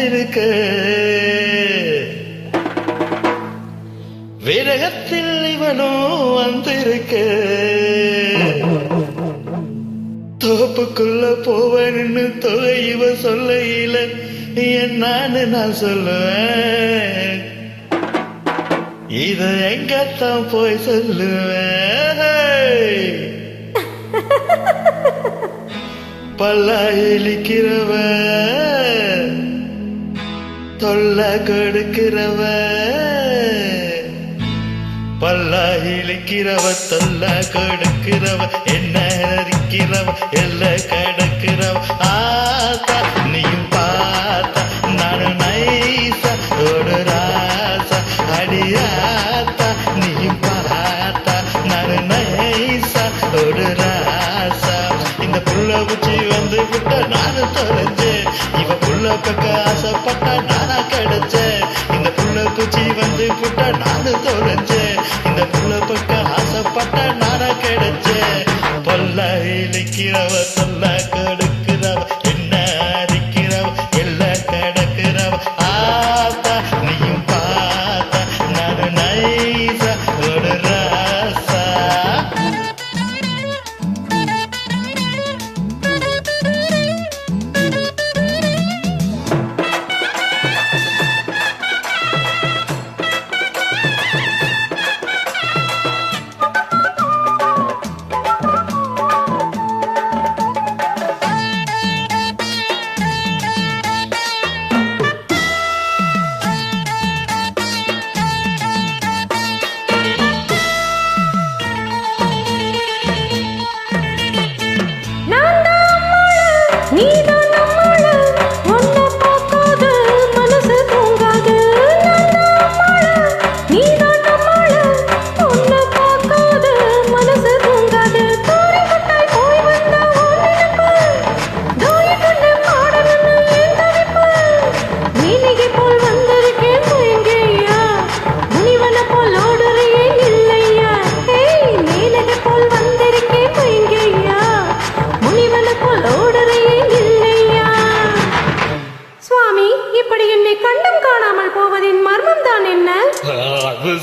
வந்திருக்க விரகத்தில் இவனோ வந்திருக்க தோப்புக்குள்ள போவன்னு தொகை இவ சொல்லையில என்னான்னு நான் சொல்லுவேன் இத எங்கத்தான் போய் சொல்லுவேன் பல்லா இழிக்கிறவ தொல்ல கொடுக்கிறவ பல்லா இழிக்கிறவ தொல்ல கொடுக்கிறவ என்ன இருக்கிறவ எல்ல கடக்கிறவ ஆத்தா நீயும் பார்த்தா நானும் நைசா ஒரு ராசா அடியாத்தா நீயும் பார்த்தா நானும் நைசா ஒரு ராசா இந்த புள்ள பூச்சி வந்து விட்ட நானும் தொலைஞ்சேன் இவ புள்ள பக்க ஆசைப்பட்டா நானா கிடைச்சேன் இந்த புள்ள பூச்சி வந்து விட்ட நானும் தொலைஞ்சேன் இந்த புள்ள பக்க ஆசைப்பட்டா நானா கிடைச்சேன் பொல்ல இழிக்கிறவ சொல்ல கொடுக்கிறவ என்ன அரிக்கிறவ எல்ல கடக்கிறவ ஆத்தா நீயும் பார்த்தா நானும் நைசா ஒரு ராசா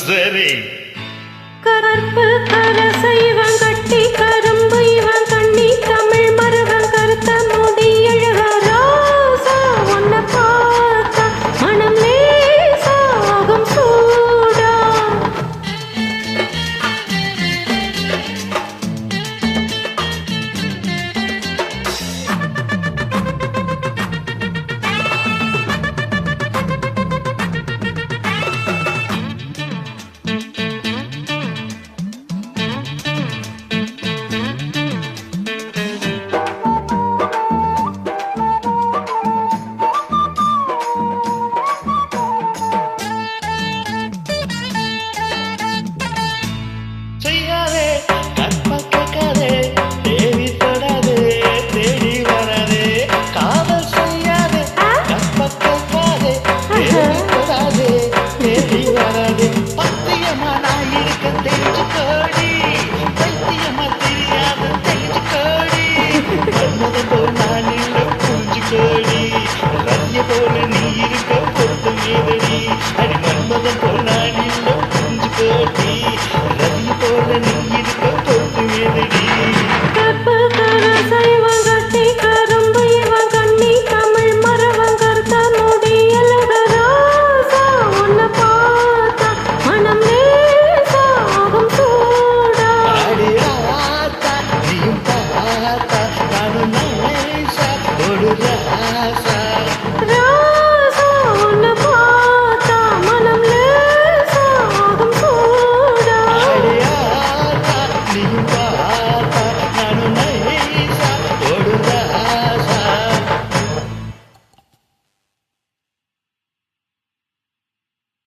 சரி கற்பு கரசை